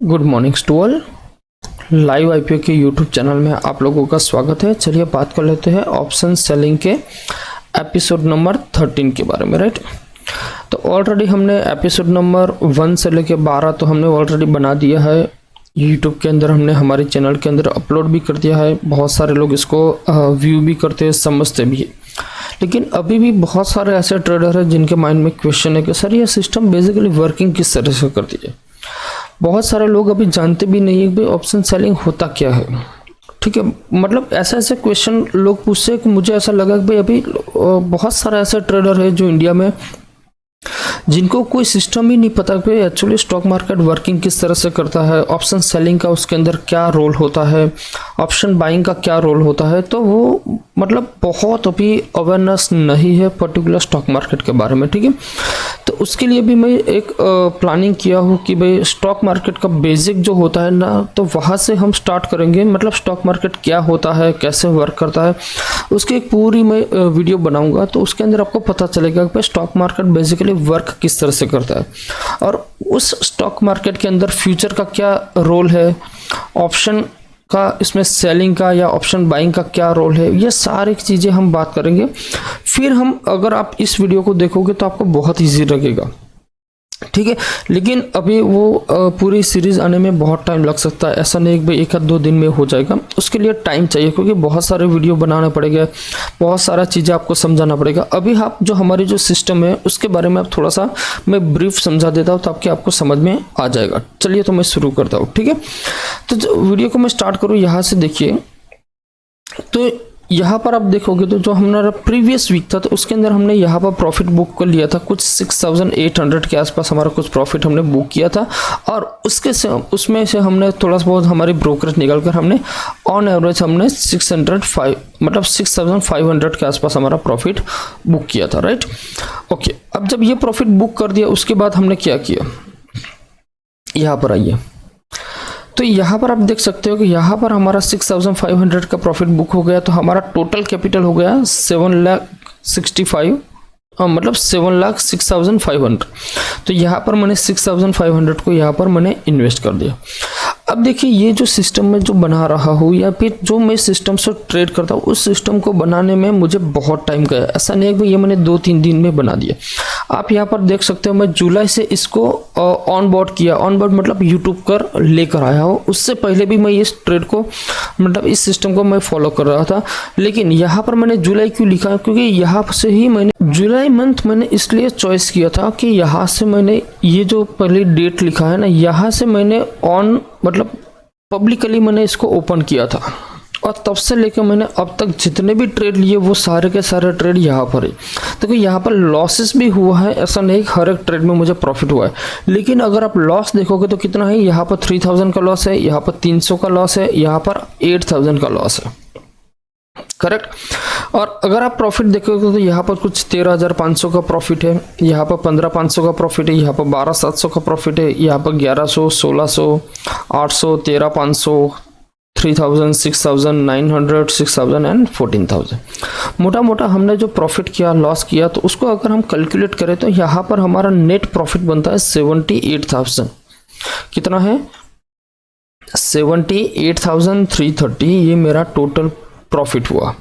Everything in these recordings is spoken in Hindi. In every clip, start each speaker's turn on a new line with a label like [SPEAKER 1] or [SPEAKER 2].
[SPEAKER 1] Good mornings to all. Live IPO के यूट्यूब चैनल में आप लोगों का स्वागत है। चलिए बात कर लेते हैं ऑप्शन सेलिंग के एपिसोड नंबर 13 के बारे में। राइट, तो ऑलरेडी हमने एपिसोड नंबर 1 से लेके 12 तो हमने ऑलरेडी बना दिया है यूट्यूब के अंदर, हमने हमारे चैनल के अंदर अपलोड भी कर दिया है। बहुत सारे लोग इसको व्यू भी करते हैं, समझते भी है। लेकिन अभी भी बहुत सारे ऐसे ट्रेडर हैं जिनके माइंड में क्वेश्चन है कि सर ये सिस्टम बेसिकली वर्किंग किस तरह से करती है। बहुत सारे लोग अभी जानते भी नहीं है कि ऑप्शन सेलिंग होता क्या है। ठीक है, मतलब ऐसे ऐसे क्वेश्चन लोग पूछते हैं कि मुझे ऐसा लगा कि भाई अभी बहुत सारे ऐसे ट्रेडर है जो इंडिया में जिनको कोई सिस्टम ही नहीं पता कि एक्चुअली स्टॉक मार्केट वर्किंग किस तरह से करता है, ऑप्शन सेलिंग का उसके अंदर क्या रोल होता है, ऑप्शन बाइंग का क्या रोल होता है। तो वो मतलब बहुत अभी अवेयरनेस नहीं है पर्टिकुलर स्टॉक मार्केट के बारे में। ठीक है, तो उसके लिए भी मैं एक प्लानिंग किया हूँ कि भाई स्टॉक मार्केट का बेसिक जो होता है ना, तो वहाँ से हम स्टार्ट करेंगे। मतलब स्टॉक मार्केट क्या होता है, कैसे वर्क करता है, उसकी एक पूरी मैं वीडियो बनाऊंगा। तो उसके अंदर आपको पता चलेगा कि स्टॉक मार्केट बेसिकली वर्क किस तरह से करता है और उस स्टॉक मार्केट के अंदर फ्यूचर का क्या रोल है, ऑप्शन का इसमें सेलिंग का या ऑप्शन बाइंग का क्या रोल है, ये सारी चीज़ें हम बात करेंगे। फिर हम अगर आप इस वीडियो को देखोगे तो आपको बहुत ईजी लगेगा। ठीक है, लेकिन अभी वो पूरी सीरीज आने में बहुत टाइम लग सकता है। ऐसा नहीं कि भाई एक या दो दिन में हो जाएगा, उसके लिए टाइम चाहिए क्योंकि बहुत सारे वीडियो बनाना पड़ेगा, बहुत सारा चीज़ें आपको समझाना पड़ेगा। अभी आप जो हमारी जो सिस्टम है उसके बारे में आप थोड़ा सा मैं ब्रीफ समझा देता हूँ ताकि आपको समझ में आ जाएगा। चलिए तो मैं शुरू करता हूँ। ठीक है, तो वीडियो को मैं स्टार्ट करूँ यहाँ से। देखिए, तो यहाँ पर आप देखोगे तो जो हमारा प्रीवियस वीक था तो उसके अंदर हमने यहाँ पर प्रॉफिट बुक कर लिया था। कुछ 6800 के आसपास हमारा कुछ प्रॉफिट हमने बुक किया था और उसमें से हमने थोड़ा सा बहुत हमारी ब्रोकरेज निकाल कर हमने ऑन एवरेज हमने 6500 के आसपास हमारा प्रॉफिट बुक किया था। Right, okay. अब जब ये प्रॉफिट बुक कर दिया उसके बाद हमने क्या किया, यहाँ पर आइए। तो यहाँ पर आप देख सकते हो कि यहाँ पर हमारा 6500 का प्रॉफिट बुक हो गया। तो हमारा टोटल कैपिटल हो गया 7,65,000, मतलब 7,06,500। तो यहाँ पर मैंने 6,500 को यहाँ पर मैंने इन्वेस्ट कर दिया। अब देखिए, ये जो सिस्टम मैं जो बना रहा हूँ या फिर जो मैं सिस्टम से ट्रेड करता हूँ, उस सिस्टम को बनाने में मुझे बहुत टाइम गया। ऐसा नहीं है कि ये मैंने 2-3 दिन में बना दिया। आप यहाँ पर देख सकते हो मैं जुलाई से इसको ऑन बोर्ड किया। ऑन बोर्ड मतलब यूट्यूब पर लेकर आया हूँ। उससे पहले भी मैं इस ट्रेड को मतलब इस सिस्टम को मैं फॉलो कर रहा था। लेकिन यहाँ पर मैंने जुलाई क्यों लिखा, क्योंकि यहाँ से ही मैंने जुलाई मंथ मैंने इसलिए चॉइस किया था कि यहाँ से मैंने ये जो पहले डेट लिखा है ना, यहाँ से मैंने ऑन मतलब पब्लिकली मैंने इसको ओपन किया था और तब से लेकर मैंने अब तक जितने भी ट्रेड लिए वो सारे के सारे ट्रेड यहाँ पर है। तो यहाँ पर लॉसेस भी हुआ है, ऐसा नहीं कि हर एक ट्रेड में मुझे प्रॉफिट हुआ है। लेकिन अगर आप लॉस देखोगे तो कितना है, यहाँ पर 3000 का लॉस है, यहाँ पर 300 का लॉस है, यहाँ पर 8000 का लॉस है। करेक्ट। और अगर आप प्रॉफिट देखोगे तो यहाँ पर कुछ 13,500 का प्रॉफिट है, यहाँ पर 15,500 का प्रॉफिट है, यहाँ पर 12,700 का प्रॉफिट है, यहाँ पर 1100, 1600, 800, 13,500, 3,000, 6,900, 6,000 एंड 14,000। मोटा मोटा हमने जो प्रॉफिट किया, लॉस किया, तो उसको अगर हम कैलकुलेट करें तो यहाँ पर हमारा नेट प्रॉफिट बनता है 78,000। कितना है, 78,330। ये मेरा टोटल प्रॉफिट हुआ।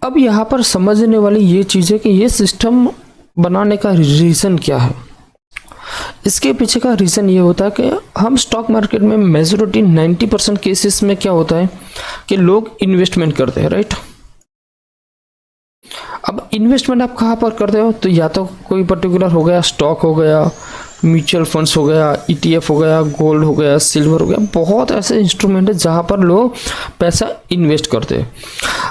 [SPEAKER 1] अब यहाँ पर समझने वाली ये चीज़ है कि ये सिस्टम बनाने का रीज़न क्या है। इसके पीछे का रीज़न ये होता है कि हम स्टॉक मार्केट में मेजॉरिटी 90% केसेस में क्या होता है कि लोग इन्वेस्टमेंट करते हैं। राइट, अब इन्वेस्टमेंट आप कहाँ पर करते हो, तो या तो कोई पर्टिकुलर हो गया, स्टॉक हो गया, म्यूचुअल फंड्स हो गया, ETF हो गया, गोल्ड हो गया, सिल्वर हो गया। बहुत ऐसे इंस्ट्रूमेंट है जहाँ पर लोग पैसा इन्वेस्ट करते हैं।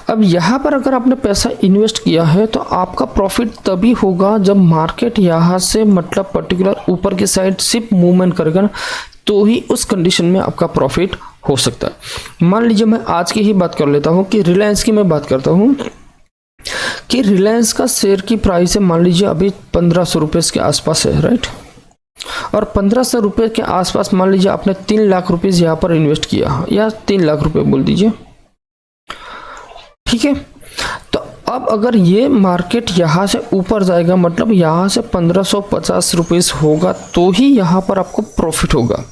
[SPEAKER 1] अब यहाँ पर अगर आपने पैसा इन्वेस्ट किया है तो आपका प्रॉफिट तभी होगा जब मार्केट यहाँ से मतलब पर्टिकुलर ऊपर की साइड सिर्फ मूवमेंट करेगा ना, तो ही उस कंडीशन में आपका प्रॉफिट हो सकता है। मान लीजिए मैं आज की ही बात कर लेता हूँ कि रिलायंस की मैं बात करता हूँ कि रिलायंस का शेयर की प्राइस है, मान लीजिए अभी 1500 रुपये के आसपास है। राइट, और 1500 रुपये के आसपास मान लीजिए आपने 3 लाख रुपीज़ यहाँ पर इन्वेस्ट किया, या 3 लाख रुपए बोल दीजिए। ठीक है, तो अब अगर ये मार्केट यहाँ से ऊपर जाएगा, मतलब यहाँ से 1550 रुपीज़ होगा तो ही यहाँ पर आपको प्रॉफिट होगा।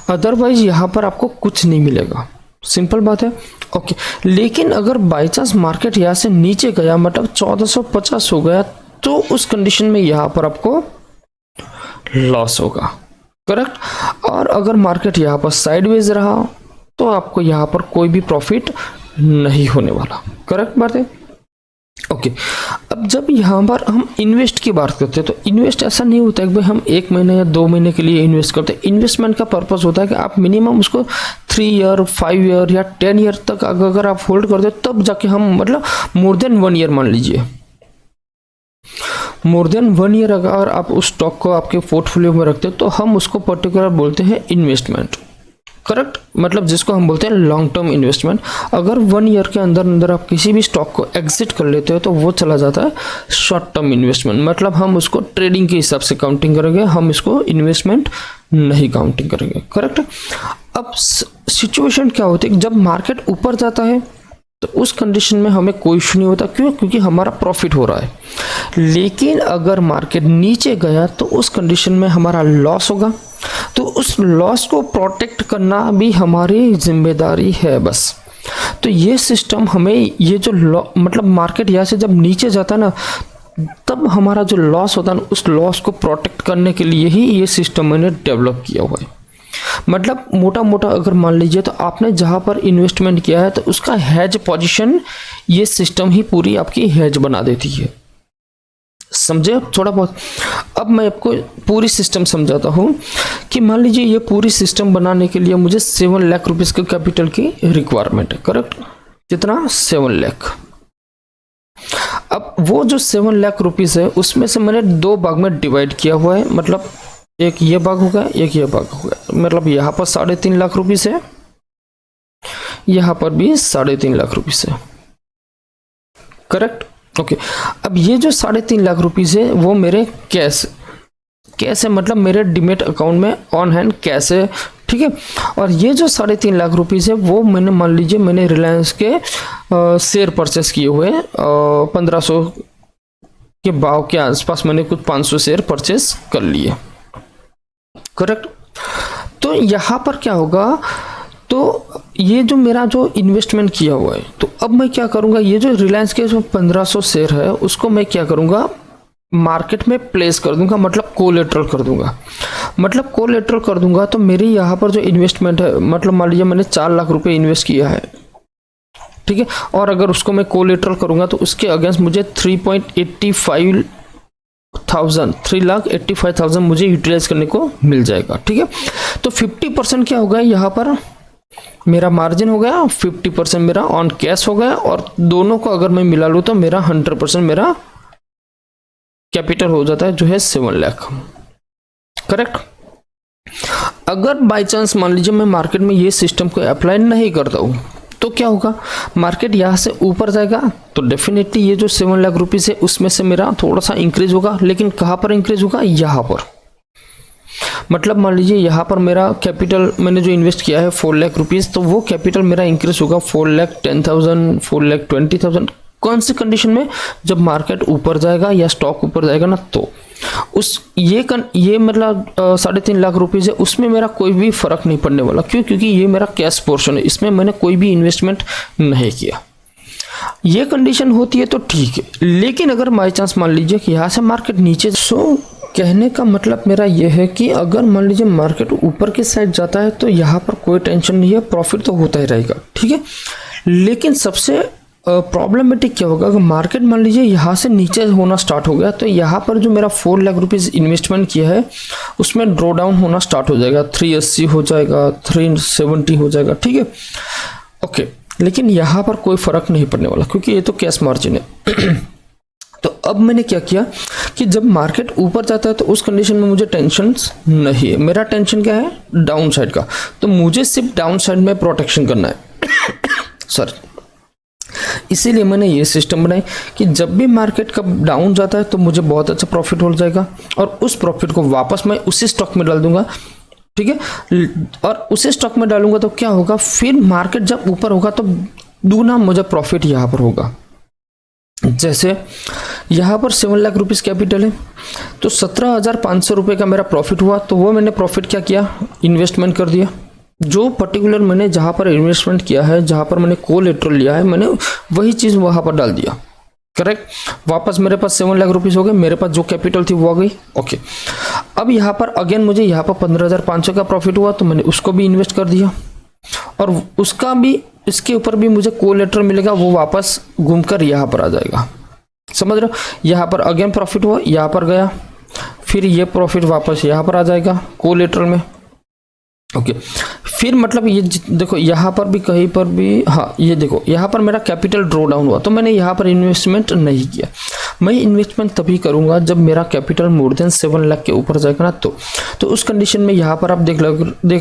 [SPEAKER 1] अदरवाइज यहाँ पर आपको कुछ नहीं मिलेगा, सिंपल बात है। ओके, लेकिन अगर बाई चांस मार्केट यहाँ से नीचे गया, मतलब 1450 हो गया, तो उस कंडीशन में यहाँ पर आपको लॉस होगा, करेक्ट। और अगर मार्केट यहाँ पर साइडवेज रहा तो आपको यहाँ पर कोई भी प्रॉफिट नहीं होने वाला, करेक्ट बात है। ओके, अब जब यहाँ पर हम इन्वेस्ट की बात करते हैं तो इन्वेस्ट ऐसा नहीं होता है कि भाई हम 1 महीने या 2 महीने के लिए इन्वेस्ट करते हैं। इन्वेस्टमेंट का पर्पस होता है कि आप मिनिमम उसको 3 ईयर, 5 ईयर या 10 ईयर तक अगर आप होल्ड करते हो तब जाके हम, मतलब मोर देन 1 ईयर, मान लीजिए मोर देन 1 ईयर अगर आप उस स्टॉक को आपके पोर्टफोलियो में रखते हो तो हम उसको पर्टिकुलर बोलते हैं इन्वेस्टमेंट, करेक्ट। मतलब जिसको हम बोलते हैं लॉन्ग टर्म इन्वेस्टमेंट। अगर 1 ईयर के अंदर अंदर आप किसी भी स्टॉक को एग्जिट कर लेते हो तो वो चला जाता है शॉर्ट टर्म इन्वेस्टमेंट। मतलब हम उसको ट्रेडिंग के हिसाब से काउंटिंग करेंगे, हम इसको इन्वेस्टमेंट नहीं काउंटिंग करेंगे, करेक्ट। अब सिचुएशन क्या होती है, जब मार्केट ऊपर जाता है तो उस कंडीशन में हमें कोई इशू नहीं होता, क्यों? क्योंकि हमारा प्रॉफिट हो रहा है। लेकिन अगर मार्केट नीचे गया तो उस कंडीशन में हमारा लॉस होगा, तो उस लॉस को प्रोटेक्ट करना भी हमारी जिम्मेदारी है बस। तो ये सिस्टम हमें, ये जो मतलब मार्केट यहाँ से जब नीचे जाता है ना, तब हमारा जो लॉस होता है ना, उस लॉस को प्रोटेक्ट करने के लिए ही ये सिस्टम मैंने डेवलप किया हुआ है। मतलब मोटा मोटा अगर मान लीजिए तो आपने जहाँ पर इन्वेस्टमेंट किया है तो उसका हैज पोजीशन ये सिस्टम ही पूरी आपकी हैज बना देती है, समझे आप थोड़ा बहुत। अब मैं आपको पूरी सिस्टम समझाता हूँ कि मान लीजिए ये पूरी सिस्टम बनाने के लिए मुझे 7 लाख रुपीस के कैपिटल की रिक्वायरमेंट है, करेक्ट। कितना? 7 लाख। अब वो जो 7 लाख रुपीस है उसमें से मैंने 2 भाग में डिवाइड किया हुआ है। मतलब एक ये भाग होगा, एक ये भाग होगा। मतलब यहाँ पर 3.5 लाख रुपीस है, यहाँ पर भी 3.5 लाख रुपीस है, करेक्ट। ओके, अब ये जो 3.5 लाख रुपीस है वो मेरे कैश है, मतलब मेरे डीमेट अकाउंट में ऑन हैंड कैश है, ठीक है। और ये जो 3.5 लाख रुपीस है वो मैंने, मान लीजिए मैंने रिलायंस के शेयर परचेस किए हुए 1500 के भाव के आसपास, मैंने कुछ 500 शेयर परचेस कर लिए, करेक्ट। तो यहाँ पर क्या होगा, तो ये जो मेरा जो इन्वेस्टमेंट किया हुआ है, तो अब मैं क्या करूँगा, ये जो रिलायंस के जो 1500 शेयर है उसको मैं क्या करूँगा, मार्केट में प्लेस कर दूंगा, मतलब कोलेटरल कर दूंगा। मतलब कोलेटरल कर दूंगा तो मेरी यहाँ पर जो इन्वेस्टमेंट है, मतलब मान लीजिए मैंने 4 लाख रुपए इन्वेस्ट किया है, ठीक है। और अगर उसको मैं कोलेटरल करूंगा तो उसके अगेंस्ट मुझे 3,85,000 मुझे यूटिलाइज करने को मिल जाएगा, ठीक है। तो 50% क्या होगा, यहाँ पर मेरा मार्जिन हो गया, 50% मेरा ऑन कैश हो गया, और दोनों को अगर मैं मिला लूँ तो मेरा 100% मेरा कैपिटल हो जाता है, जो है 7 लाख, करेक्ट। अगर बाय चांस मान लीजिए मैं मार्केट में ये सिस्टम को अप्लाई नहीं करता हूँ तो क्या होगा, मार्केट यहाँ से ऊपर जाएगा तो डेफिनेटली ये जो 7 लाख रुपीस है उसमें से मेरा थोड़ा सा इंक्रीज होगा। लेकिन कहाँ पर इंक्रीज होगा, यहाँ पर। मतलब मान लीजिए यहाँ पर मेरा कैपिटल मैंने जो इन्वेस्ट किया है 4 लाख रुपीस, तो वो कैपिटल मेरा इंक्रीज होगा 4,10,000, 4,20,000। कौन सी कंडीशन में, जब मार्केट ऊपर जाएगा या स्टॉक ऊपर जाएगा ना, तो उस ये मतलब 3.5 लाख रुपीस है, उसमें मेरा कोई भी फर्क नहीं पड़ने वाला। क्यों? क्योंकि ये मेरा कैश पोर्शन है, इसमें मैंने कोई भी इन्वेस्टमेंट नहीं किया। ये कंडीशन होती है तो ठीक है। लेकिन अगर बाई चांस मान लीजिए कि यहाँ से मार्केट नीचे, सो कहने का मतलब मेरा यह है कि अगर मान लीजिए मार्केट ऊपर की साइड जाता है तो यहाँ पर कोई टेंशन नहीं है, प्रॉफिट तो होता ही रहेगा, ठीक है। लेकिन सबसे प्रॉब्लमेटिक क्या होगा, अगर मार्केट मान लीजिए यहाँ से नीचे होना स्टार्ट हो गया तो यहाँ पर जो मेरा 4 लाख रुपीस इन्वेस्टमेंट किया है उसमें ड्रॉ डाउन होना स्टार्ट हो जाएगा, 380 हो जाएगा, 370 हो जाएगा, ठीक है, ओके। लेकिन यहाँ पर कोई फर्क नहीं पड़ने वाला क्योंकि ये तो कैश मार्जिन है। तो अब मैंने क्या किया कि जब मार्केट ऊपर जाता है तो उस कंडीशन में मुझे टेंशन नहीं है। मेरा टेंशन क्या है, डाउन साइड का। तो मुझे सिर्फ डाउन साइड में प्रोटेक्शन करना है सर। इसीलिए मैंने ये सिस्टम बनाई कि जब भी मार्केट कब डाउन जाता है तो मुझे बहुत अच्छा प्रॉफिट हो जाएगा, और उस प्रॉफिट को वापस मैं उसी स्टॉक में डाल दूंगा, ठीक है। और उसी स्टॉक में डालूंगा तो क्या होगा, फिर मार्केट जब ऊपर होगा तो दूना मुझे प्रॉफिट यहाँ पर होगा। जैसे यहाँ पर 7 लाख रुपीज़ कैपिटल है, तो 17,500 रुपये का मेरा प्रॉफिट हुआ। तो वो मैंने प्रॉफिट क्या किया, इन्वेस्टमेंट कर दिया। जो पर्टिकुलर मैंने जहाँ पर इन्वेस्टमेंट किया है, जहाँ पर मैंने कोलेटरल लिया है, मैंने वही चीज़ वहाँ पर डाल दिया। करेक्ट। वापस मेरे पास 7 लाख रुपीज़ हो गए, मेरे पास जो कैपिटल थी वो आ गई। ओके, अब यहाँ पर अगेन मुझे यहाँ पर 15,500 का प्रॉफिट हुआ, तो मैंने उसको भी इन्वेस्ट कर दिया, और उसका भी, इसके ऊपर भी मुझे कोलेटरल मिलेगा, वो वापस घूमकर यहाँ पर आ जाएगा। समझ रहे हो, यहाँ पर अगेन प्रॉफिट हुआ, यहाँ पर गया, फिर ये प्रॉफिट वापस यहाँ पर आ जाएगा कोलेटरल में। ओके, फिर मतलब ये देखो यहाँ पर भी कहीं पर भी, हाँ ये देखो यहाँ पर मेरा कैपिटल ड्रॉ डाउन हुआ, तो मैंने यहाँ पर इन्वेस्टमेंट नहीं किया। मैं इन्वेस्टमेंट तभी करूँगा जब मेरा कैपिटल मोर देन 7 लाख के ऊपर जाएगा ना, तो उस कंडीशन में यहाँ पर आप देख रहे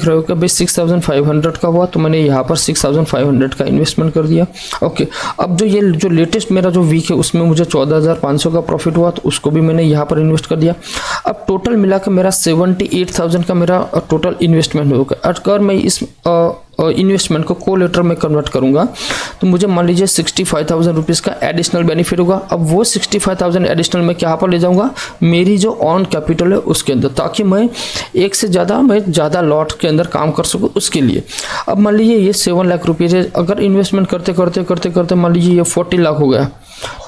[SPEAKER 1] हो कि भाई 6,500 का हुआ, तो मैंने यहाँ पर 6,500 का इन्वेस्टमेंट कर दिया। ओके, अब जो लेटेस्ट मेरा जो वीक है उसमें मुझे 14,500 का प्रॉफिट हुआ, तो उसको भी मैंने यहाँ पर इन्वेस्ट कर दिया। अब टोटल मिला के मेरा 78,000 का मेरा टोटल इन्वेस्टमेंट होगा। अगर मैं इस इन्वेस्टमेंट को कोलेटरल में कन्वर्ट करूंगा तो मुझे मान लीजिए 65,000 रुपीज़ का एडिशनल बेनिफिट होगा। अब वो 65,000 एडिशनल मैं क्या पर ले जाऊंगा, मेरी जो ऑन कैपिटल है उसके अंदर, ताकि मैं एक से ज़्यादा लॉट के अंदर काम कर सकूं उसके लिए। अब मान लीजिए ये 7 लाख रुपये है, अगर इन्वेस्टमेंट करते मान लीजिए ये 40 लाख हो गया,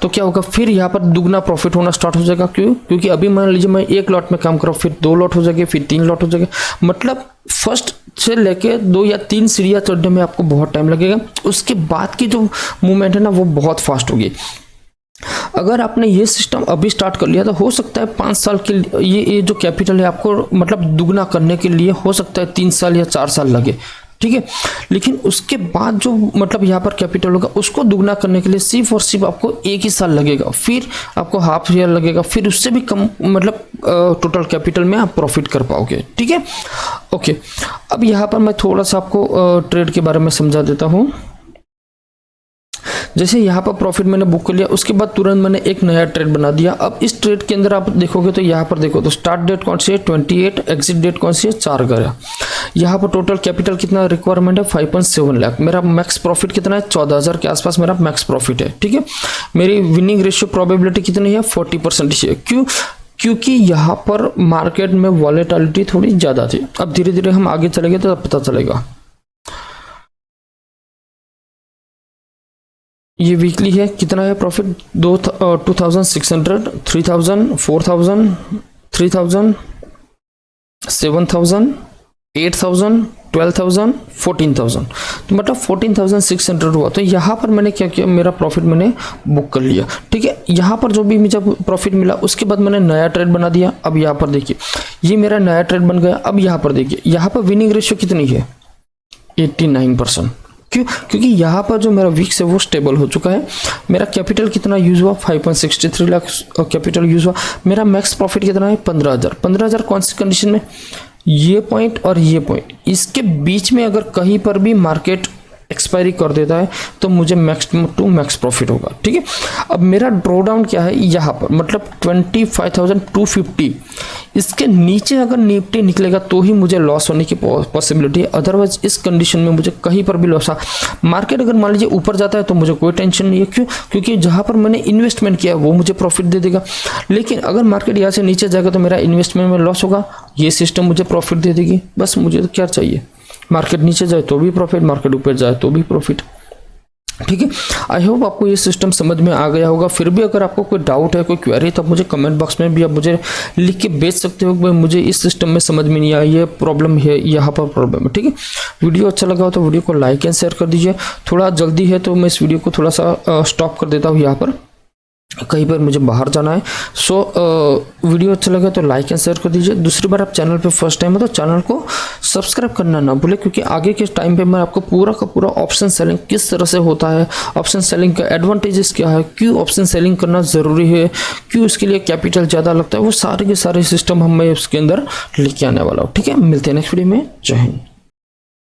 [SPEAKER 1] तो क्या होगा, फिर यहाँ पर दुगना प्रॉफिट होना स्टार्ट हो जाएगा। क्योंकि अभी मान लीजिए मैं 1 लॉट में काम कर रहा हूँ, फिर 2 लॉट हो जाएंगे, फिर 3 लॉट हो जाएगा। मतलब फर्स्ट से लेके 2 या 3 सीढ़ियाँ चढ़ने में आपको बहुत टाइम लगेगा, उसके बाद की जो मूवमेंट है ना वो बहुत फास्ट होगी। अगर आपने ये सिस्टम अभी स्टार्ट कर लिया तो हो सकता है 5 साल के लिए ये जो कैपिटल है आपको मतलब दुगना करने के लिए हो सकता है 3 साल या 4 साल लगे, ठीक है। लेकिन उसके बाद जो मतलब यहाँ पर कैपिटल होगा उसको दुगना करने के लिए सिर्फ और सिर्फ आपको 1 ही साल लगेगा, फिर आपको हाफ ईयर लगेगा, फिर उससे भी कम मतलब टोटल कैपिटल में आप प्रॉफिट कर पाओगे, ठीक है। ओके, अब यहाँ पर मैं थोड़ा सा आपको ट्रेड के बारे में समझा देता हूँ। जैसे यहाँ पर प्रॉफिट मैंने बुक कर लिया, उसके बाद तुरंत मैंने एक नया ट्रेड बना दिया। अब इस ट्रेड के अंदर आप देखोगे तो यहाँ पर देखो तो स्टार्ट डेट कौन सी है 28, एग्जिट डेट कौन सी है 4 गया। यहाँ पर टोटल कैपिटल कितना रिक्वायरमेंट है 5.7 लाख। मेरा मैक्स प्रॉफिट कितना है 14,000 के आसपास मेरा मैक्स प्रॉफिट है, ठीक है। मेरी विनिंग रेशियो प्रोबेबिलिटी कितनी है 40% है। क्यों? क्योंकि यहाँ पर मार्केट में वॉलेटिलिटी थोड़ी ज़्यादा थी। अब धीरे धीरे हम आगे चलेंगे तो पता चलेगा। ये वीकली है, कितना है प्रॉफिट 2,600, 3,000, 4,000, 3,000, 7,000, 8,000, 12,000, 14,000, तो मतलब 14,600 हुआ। तो यहाँ पर मैंने क्या किया, मेरा प्रॉफिट मैंने बुक कर लिया, ठीक है। यहाँ पर जो भी मुझे प्रॉफिट मिला उसके बाद मैंने नया ट्रेड बना दिया। अब यहाँ पर देखिए ये मेरा नया ट्रेड बन गया। अब यहाँ पर देखिए यहाँ पर विनिंग रेशियो कितनी है 89%। क्यों? क्योंकि यहाँ पर जो मेरा वीक्स है वो स्टेबल हो चुका है। मेरा कैपिटल कितना यूज हुआ 5.63 लाख कैपिटल यूज हुआ। मेरा मैक्स प्रॉफिट कितना है 15,000। 15,000 कौन सी कंडीशन में, ये पॉइंट और ये पॉइंट इसके बीच में अगर कहीं पर भी मार्केट एक्सपायरी कर देता है तो मुझे मैक्स टू मैक्स प्रॉफिट होगा, ठीक है। अब मेरा ड्रॉ डाउन क्या है यहाँ पर, मतलब 25,250 इसके नीचे अगर निफ्टी निकलेगा तो ही मुझे लॉस होने की पॉसिबिलिटी है। अदरवाइज इस कंडीशन में मुझे कहीं पर भी लॉस मार्केट अगर मान लीजिए ऊपर जाता है तो मुझे कोई टेंशन नहीं है। क्यों? क्योंकि जहाँ पर मैंने इन्वेस्टमेंट किया वो मुझे प्रॉफिट दे देगा। लेकिन अगर मार्केट यहाँ से नीचे जाएगा तो मेरा इन्वेस्टमेंट में लॉस होगा, ये सिस्टम मुझे प्रॉफिट दे देगी। बस मुझे तो क्या चाहिए, मार्केट नीचे जाए तो भी प्रॉफिट, मार्केट ऊपर जाए तो भी प्रॉफिट, ठीक है। आई होप आपको ये सिस्टम समझ में आ गया होगा। फिर भी अगर आपको कोई डाउट है, कोई क्वेरी, तो आप मुझे कमेंट बॉक्स में भी आप मुझे लिख के भेज सकते हो कि मुझे इस सिस्टम में समझ में नहीं आया, ये प्रॉब्लम है, यहाँ पर प्रॉब्लम है, ठीक है। वीडियो अच्छा लगा हो तो वीडियो को लाइक एंड शेयर कर दीजिए। थोड़ा जल्दी है तो मैं इस वीडियो को थोड़ा सा स्टॉप कर देता हूँ, यहाँ पर कहीं पर मुझे बाहर जाना है। सो वीडियो अच्छा लगा तो लाइक एंड शेयर कर दीजिए। दूसरी बार आप चैनल पे फर्स्ट टाइम है तो चैनल को सब्सक्राइब करना ना भूले, क्योंकि आगे के टाइम पे मैं आपको पूरा का पूरा ऑप्शन सेलिंग किस तरह से होता है, ऑप्शन सेलिंग का एडवांटेजेस क्या है, क्यों ऑप्शन सेलिंग करना ज़रूरी है, क्यों उसके लिए कैपिटल ज़्यादा लगता है, वो सारे के सारे सिस्टम हम मैं उसके अंदर लेके आने वाला हूँ, ठीक है। मिलते हैं नेक्स्ट वीडियो में। जय हिंद।